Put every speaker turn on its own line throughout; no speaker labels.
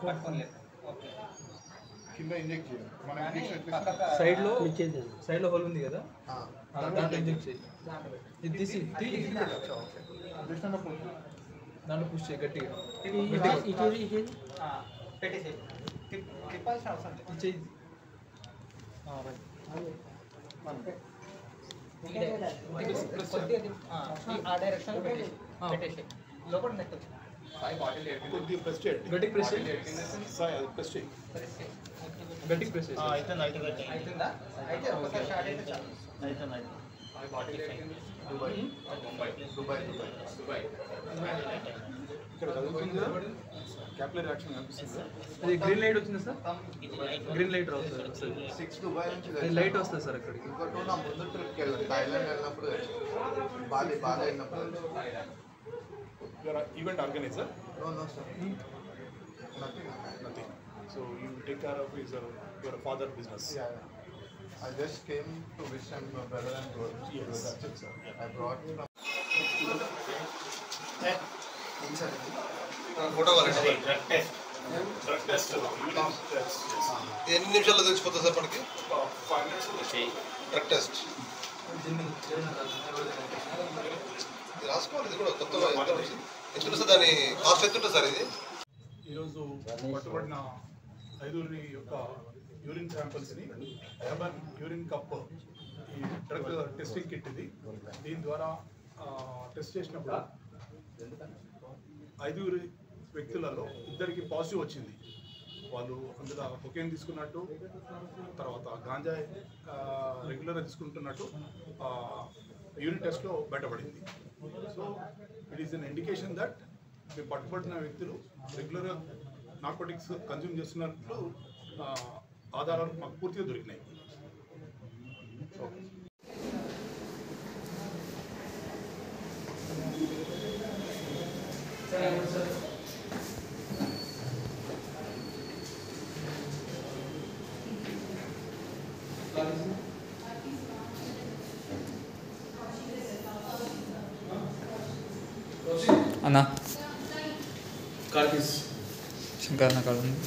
పట్టుకోలేదు. ఓకే.
కింద ఇంజెక్ట్ చేయాలి. మన ఇంజెక్షన్
సైడ్ లో హోల్ ఉంది కదా, దాంట్లో ఇంజెక్ట్ చేయి. ఇది తీసి దాంట్లో పుష్ చేయి గట్టిగా.
పెట్టేసి తిప్పాల్సిన అవసరం లేదు.
చెయ్యి.
ఆ డైరెక్షన్ పెట్టేసి లోపల నెట్
కొద్దిగా ప్రెస్ చేయండి.
గట్టిగా ప్రెస్ చేయి.
ప్రెస్ చేయి.
గట్టిగా ప్రెస్ చేయి.
అవుతుందా? అయితే ఒకసారి స్టార్ట్ అయితే చాలు.
ఇక్కడ చదువుతుంది కదా, క్యాపిలరీ యాక్షన్ కనిపిస్తుంది.
అది గ్రీన్ లైట్ వచ్చింది సార్, గ్రీన్ లైట్ రావుతుంది.
6 దుబాయ్ నుంచి
లైట్ వస్తుంది సార్ అక్కడికి.
ఇంకోటి నా ముందు ట్రిప్కి వెళ్ళాను, థాయిలాండ్ వెళ్ళినప్పుడు బాగా వెళ్ళినప్పుడు.
Event organizer?
No sir,
nothing. So you take care of your father business.
I just came to wish him a brother and good.
Yes.
That's it, sir. I brought from.
Photo కావాలండి.
Drug test
ఎన్ని నిమిషాల్లో తెలిసిపోతుంది sir మనకి?
5 minutes.
Drug test ఇది రాసుకోవాలి. ఇది కూడా కొత్తగా ఎంత సార్, దాని కాస్ట్ ఎంత ఉంటుంది సార్? ఇది
ఈరోజు పట్టుబడిన 5 యొక్క యూరిన్ శాంపిల్స్ని ఎర్బన్ యూరిన్ కప్ ఈ డ్రగ్ టెస్టింగ్ కిట్ ఇది. దీని ద్వారా టెస్ట్ చేసినప్పుడు 5 వ్యక్తులలో 2కి పాజిటివ్ వచ్చింది. వాళ్ళు అందులో కొకైన్ తీసుకున్నట్టు, తర్వాత గాంజా రెగ్యులర్గా తీసుకుంటున్నట్టు యూరిన్ టెస్ట్లో బయటపడింది. So it is an indication that మేము పట్టుబడిన వ్యక్తులు రెగ్యులర్గా నార్కోటిక్స్ కన్జ్యూమ్ చేస్తున్నట్లు ఆధారాలు మాకు పూర్తిగా దొరికినాయి.
అన్నా శంకర్ అన్న కాడ ఉంది.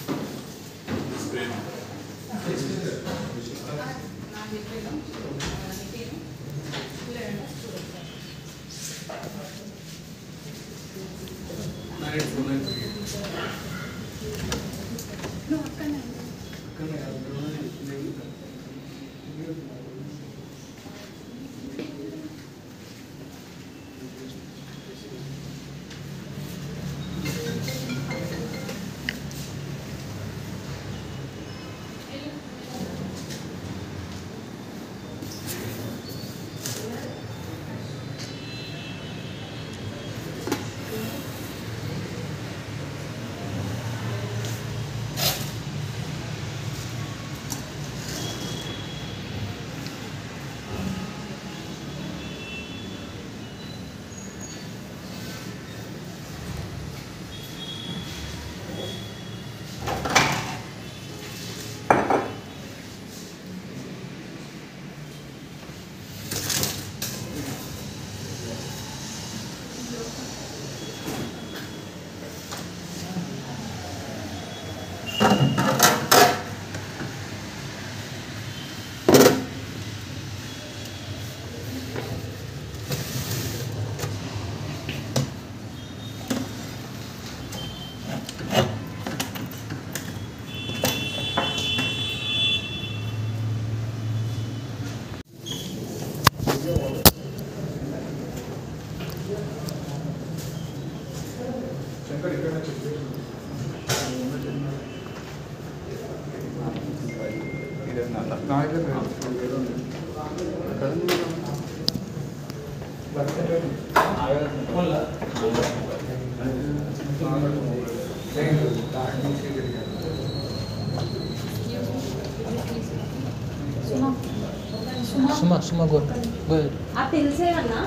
Suma go ahead.
आप तिलसे करना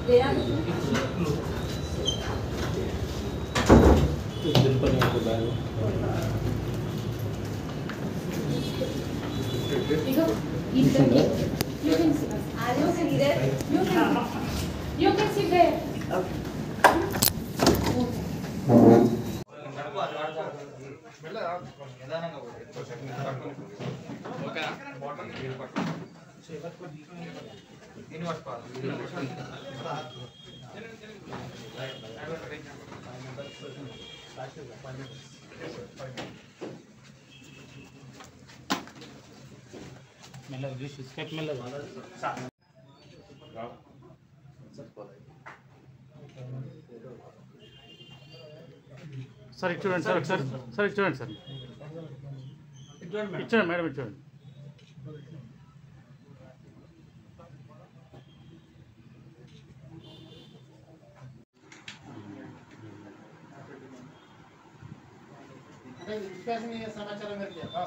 तेरा you can sit. Are you sit there? You can sit there. Okay.
Sir ఇటు చూడండి సార్ ఒకసారి సార్ ఇటు చూడండి సార్ ఇచ్చాడు మేడం ఇచ్చాడు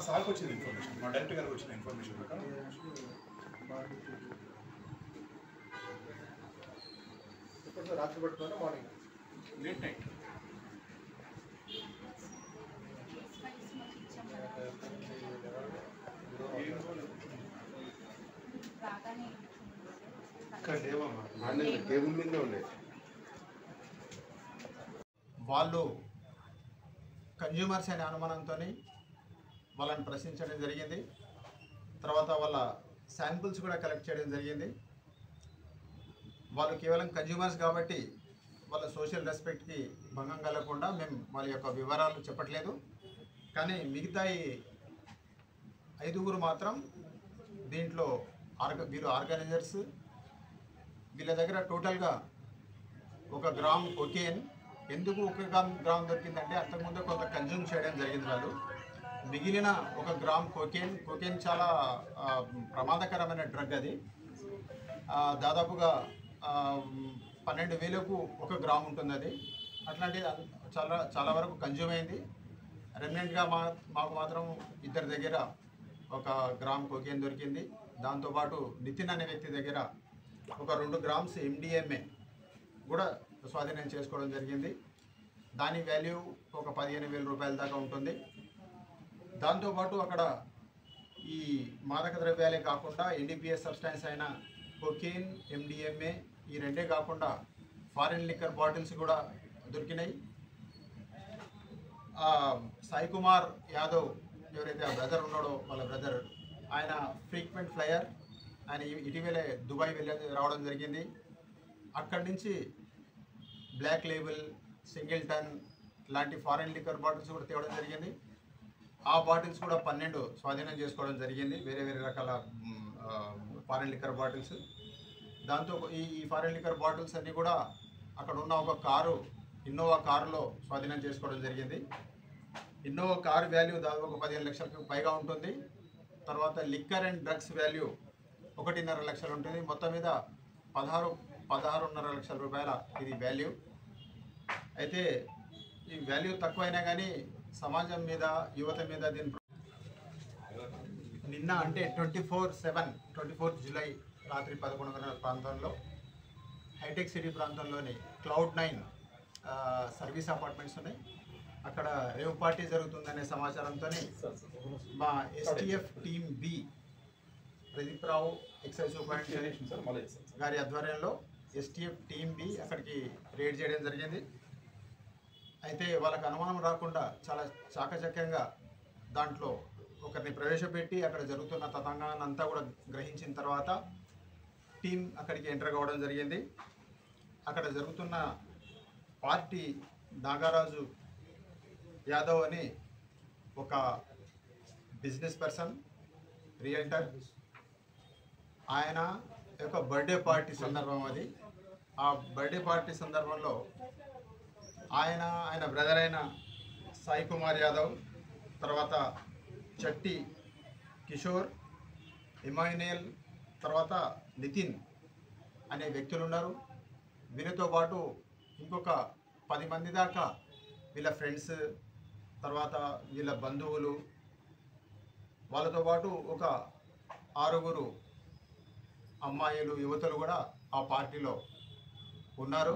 సార్కి వచ్చింది ఇన్ఫర్మేషన్ మా డైరెక్టర్ గారికి వచ్చిన ఇన్ఫర్మేషన్ ప్రకారం రాత్రి పట్టుకున్నా మార్నింగ్ లేట్ నైట్
వాళ్ళు కన్జ్యూమర్స్ అనే అనుమానంతో వాళ్ళని ప్రశ్నించడం జరిగింది. తర్వాత వాళ్ళ శాంపుల్స్ కూడా కలెక్ట్ చేయడం జరిగింది. వాళ్ళు కేవలం కన్జ్యూమర్స్ కాబట్టి వాళ్ళ సోషల్ రెస్పెక్ట్కి భంగం కలగకుండా మేము వాళ్ళ యొక్క వివరాలు చెప్పట్లేదు. కానీ మిగతా ఈ 5గురు మాత్రం దీంట్లో వీళ్ళు ఆర్గనైజర్స్. వీళ్ళ దగ్గర టోటల్గా 1 గ్రామ్ కొకేన్. ఎందుకు 1 గ్రామ్ దొరికిందంటే అంతకుముందు కొంత కన్జ్యూమ్ చేయడం జరిగింది వాళ్ళు. మిగిలిన 1 గ్రామ్ కోకేన్ చాలా ప్రమాదకరమైన డ్రగ్ అది. దాదాపుగా 12,000కు 1 గ్రామ్ ఉంటుంది అది. అట్లాంటిది చాలా వరకు కన్జ్యూమ్ అయింది. రెమినెంట్గా మాకు మాత్రం ఇద్దరి దగ్గర 1 గ్రామ్ కోకేన్ దొరికింది. దాంతోపాటు నితిన్ అనే వ్యక్తి దగ్గర 2 గ్రామ్స్ MDMA కూడా స్వాధీనం చేసుకోవడం జరిగింది. దాని వాల్యూ 15,000 రూపాయల దాకా ఉంటుంది. దాంతోపాటు అక్కడ ఈ మాదక ద్రవ్యాలే కాకుండా NDPS సబ్స్టాన్స్ అయిన కోకేన్, MDMA ఈ రెండే కాకుండా ఫారిన్ లిక్కర్ బాటిల్స్ కూడా దొరికినాయి. సాయి కుమార్ యాదవ్ ఎవరైతే ఆ బ్రదర్ ఉన్నాడో వాళ్ళ బ్రదర్, ఆయన ఫ్రీక్వెంట్ ఫ్లయర్. ఆయన ఇటీవలే దుబాయ్ రావడం జరిగింది. అక్కడి నుంచి బ్లాక్ లేబుల్, సింగిల్టన్ లాంటి ఫారిన్ లిక్కర్ బాటిల్స్ కూడా తేవడం జరిగింది. ఆ బాటిల్స్ కూడా 12 స్వాధీనం చేసుకోవడం జరిగింది, వేరే రకాల ఫారిన్ లిక్కర్ బాటిల్స్. దాంతో ఈ ఫారిన్ లిక్కర్ బాటిల్స్ అన్నీ కూడా అక్కడ ఉన్న ఒక కారు, ఇన్నోవా కారులో స్వాధీనం చేసుకోవడం జరిగింది. ఇన్నోవా కారు వాల్యూ దాదాపు 15 లక్షలకు పైగా ఉంటుంది. తర్వాత లిక్కర్ అండ్ డ్రగ్స్ వాల్యూ 1.5 లక్షలు ఉంటుంది. మొత్తం మీద 16.5 లక్షల రూపాయల ఇది వాల్యూ. అయితే ఈ వాల్యూ తక్కువైనా కానీ సమాజం మీద, యువత మీద దీని నిన్న అంటే 24 జూలై రాత్రి 11:30 ప్రాంతంలో హైటెక్ సిటీ ప్రాంతంలోని Cloud9 సర్వీస్ అపార్ట్మెంట్స్ ఉన్నాయి. అక్కడ రేవ్ పార్టీ జరుగుతుందనే సమాచారంతో మా STF టీమ్ B ప్రదీప్ రావు ఎక్సైజ్ సూపరింటెండెంట్ గారి ఆధ్వర్యంలో STF టీమ్ B అక్కడికి రేడ్ చేయడం జరిగింది. అయితే వాళ్ళకి అనుమానం రాకుండా చాలా చాకచక్యంగా దాంట్లో ఒకరిని ప్రవేశపెట్టి అక్కడ జరుగుతున్న తతంగాన్ని అంతా కూడా గ్రహించిన తర్వాత టీం అక్కడికి ఎంటర్ కావడం జరిగింది. అక్కడ జరుగుతున్న పార్టీ నాగరాజు యాదవ్ అని ఒక బిజినెస్ పర్సన్, రియల్టర్. ఆయన యొక్క బర్త్డే పార్టీ సందర్భం అది. ఆ బర్త్డే పార్టీ సందర్భంలో ఆయన బ్రదర్ అయిన సాయి కుమార్ యాదవ్, తర్వాత చట్టి కిషోర్, ఇమాన్యుయల్, తర్వాత నితిన్ అనే వ్యక్తులు ఉన్నారు. వీరితో పాటు ఇంకొక 10 మంది దాకా వీళ్ళ ఫ్రెండ్స్, తర్వాత వీళ్ళ బంధువులు, వాళ్ళతో పాటు ఒక 6 అమ్మాయిలు, యువతులు కూడా ఆ పార్టీలో ఉన్నారు.